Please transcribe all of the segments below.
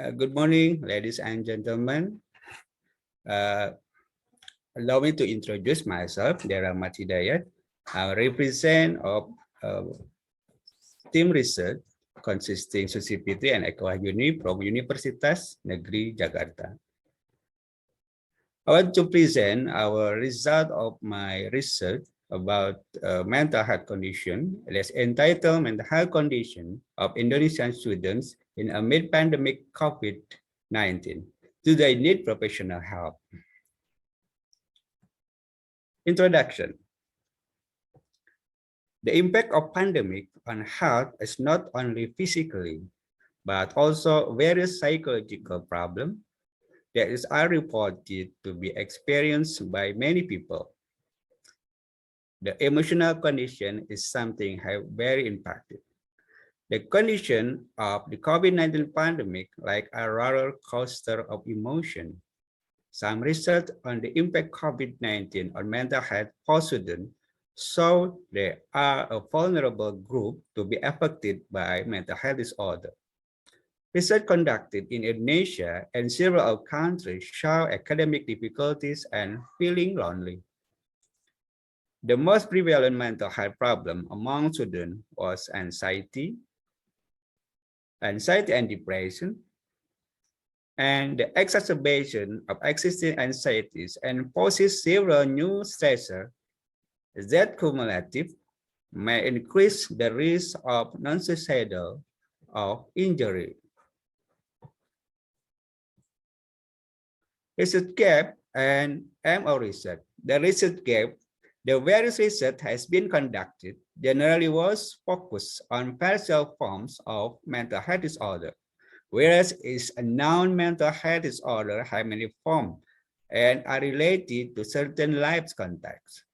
Good morning, ladies and gentlemen. Uh, Allow me to introduce myself, Dara Matidayat. I represent of uh, team research consisting Susipiti and Eko Uni from Universitas Negeri Jakarta. I want to present our result of my research about mental health condition. It is entitled Mental Health Condition of Indonesian Students in a Mid-Pandemic COVID-19. Do they need professional help? Introduction. The impact of pandemic on health is not only physically, but also various psychological problems that are reported to be experienced by many people. The emotional condition is something very impacted. The condition of the COVID-19 pandemic like a roller coaster of emotion. Some research on the impact COVID-19 on mental health for students show they are a vulnerable group to be affected by mental health disorder. Research conducted in Indonesia and several countries show academic difficulties and feeling lonely. The most prevalent mental health problem among students was anxiety and depression, and the exacerbation of existing anxieties and poses several new stressors that cumulative may increase the risk of non-suicidal or injury. Research gap and MO research. The research gap, the various research has been conducted, generally was focused on partial forms of mental health disorder, whereas is a non-mental health disorder have many forms and are related to certain life contexts.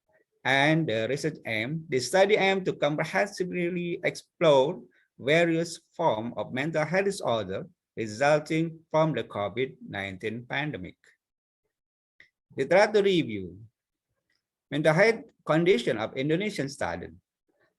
And the research the study aimed to comprehensively explore various forms of mental health disorder resulting from the COVID-19 pandemic. Literature review. Mental health condition of Indonesian students.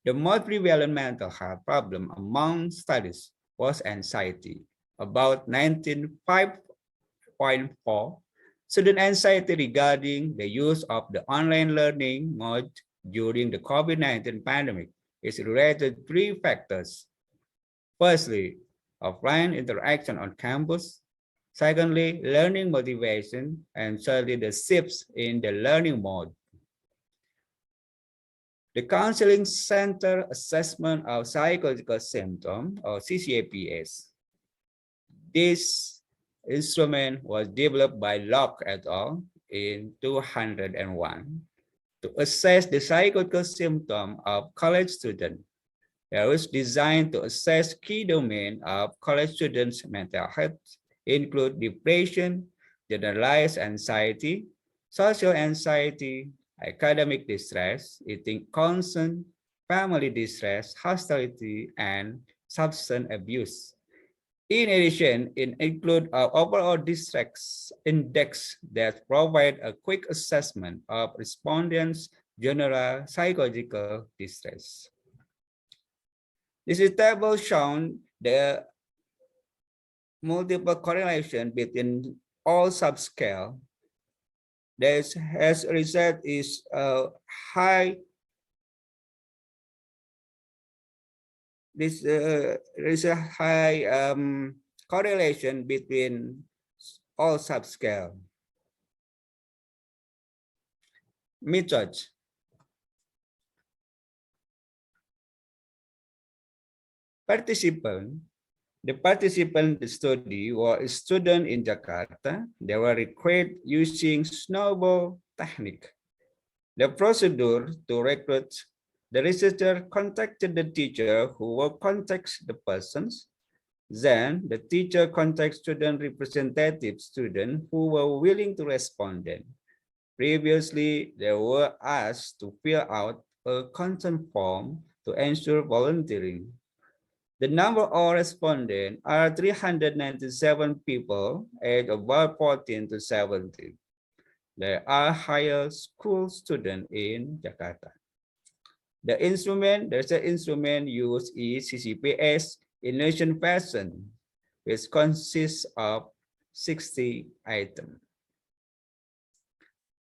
The most prevalent mental health problem among studies was anxiety, about 95.4. Student anxiety regarding the use of the online learning mode during the COVID-19 pandemic is related to three factors. Firstly, offline interaction on campus. Secondly, learning motivation. And thirdly, the shifts in the learning mode. The Counseling Center Assessment of Psychological Symptoms, or CCAPS. This instrument was developed by Locke et al. In 2001 to assess the psychological symptoms of college students. It was designed to assess key domains of college students' mental health, include depression, generalized anxiety, social anxiety, academic distress, eating concern, family distress, hostility, and substance abuse. In addition, it includes an overall distress index that provides a quick assessment of respondents' general psychological distress. This is table shown the multiple correlation between all subscale. This has result is a high. This is a high correlation between all subscale. Methods. The participant study were a student in Jakarta. They were recruited using snowball technique. The procedure to recruit, the researcher contacted the teacher who will contact the persons. Then the teacher contacts student representative students who were willing to respond. Previously, they were asked to fill out a consent form to ensure volunteering. The number of respondents are 397 people aged about 14 to 17. They are higher school students in Jakarta. There's an instrument used is CCPS Indonesian fashion. which consists of 60 items.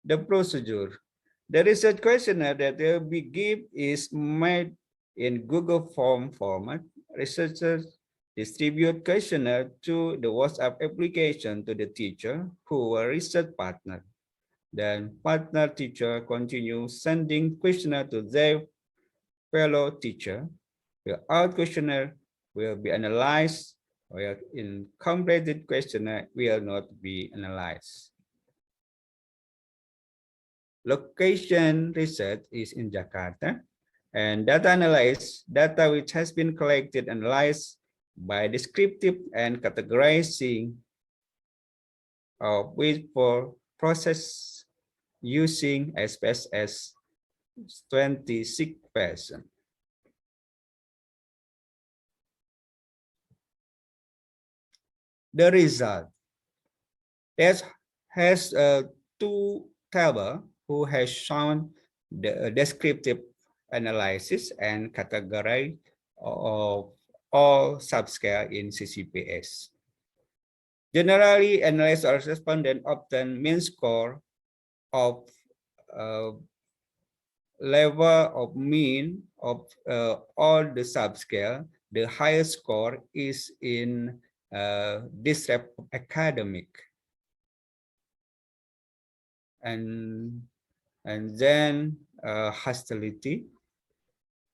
The procedure. The research questionnaire that will be given is made in Google Form format. Researchers distribute questionnaire to the WhatsApp application to the teacher who were research partner. Then partner teacher continue sending questionnaire to their fellow teacher. The out questionnaire will be analyzed, while incompleted questionnaire will not be analyzed. Location research is in Jakarta, and data analysis, data which has been collected and analyzed by descriptive and categorizing of which for process using SPSS 26%. The result that has two tables who has shown the descriptive analysis and category of all subscale in CCPS. Generally, analysts or respondents obtain mean score of level of mean of all the subscale. The highest score is in distress academic, and then hostility,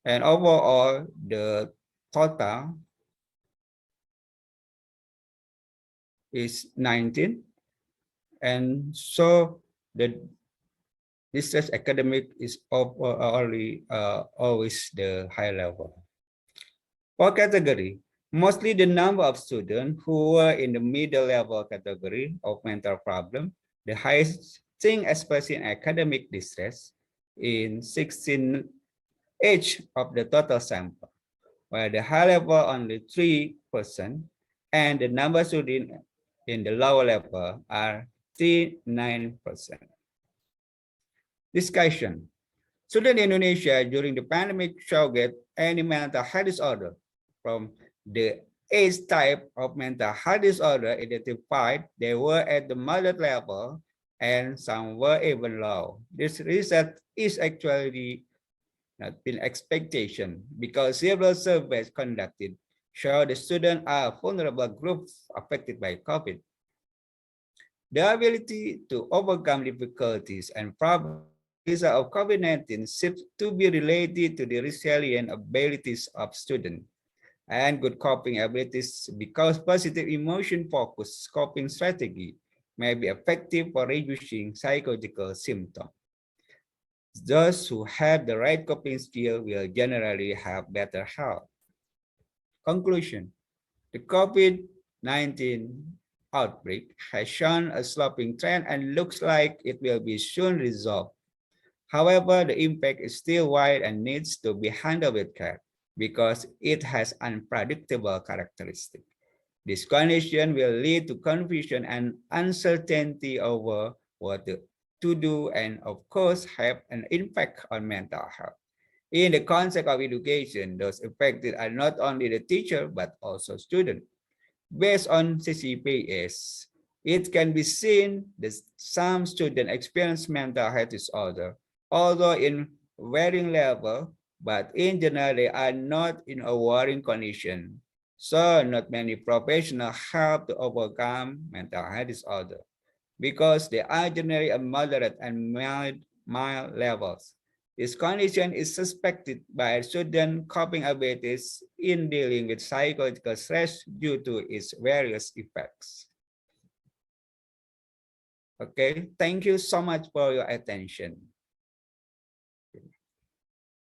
and overall the total is 19, and so the distress academic is always the high level. For category, mostly the number of students who were in the middle level category of mental problem, the highest thing especially in academic distress in 16 each of the total sample, while the high level only 3%, and the number of students in the lower level are 39%. Discussion. Students in Indonesia during the pandemic showed any mental health disorder from the 8 type of mental health disorder identified. They were at the moderate level and some were even low. This research is actually not been expectation because several surveys conducted show the students are vulnerable groups affected by COVID. The ability to overcome difficulties and problems of COVID-19 seems to be related to the resilient abilities of students and good coping abilities because positive emotion-focused coping strategy may be effective for reducing psychological symptoms. Those who have the right coping skill will generally have better health. Conclusion. The COVID-19 outbreak has shown a sloping trend and looks like it will be soon resolved. However, the impact is still wide and needs to be handled with care because it has unpredictable characteristics. This condition will lead to confusion and uncertainty over what to do and of course have an impact on mental health. In the concept of education, those affected are not only the teacher but also students. Based on CCPS, it can be seen that some students experience mental health disorder, although in varying level, but in general they are not in a worrying condition. So not many professionals help to overcome mental health disorder because they are generally at moderate and mild levels. This condition is suspected by student coping abilities in dealing with psychological stress due to its various effects. Okay, thank you so much for your attention.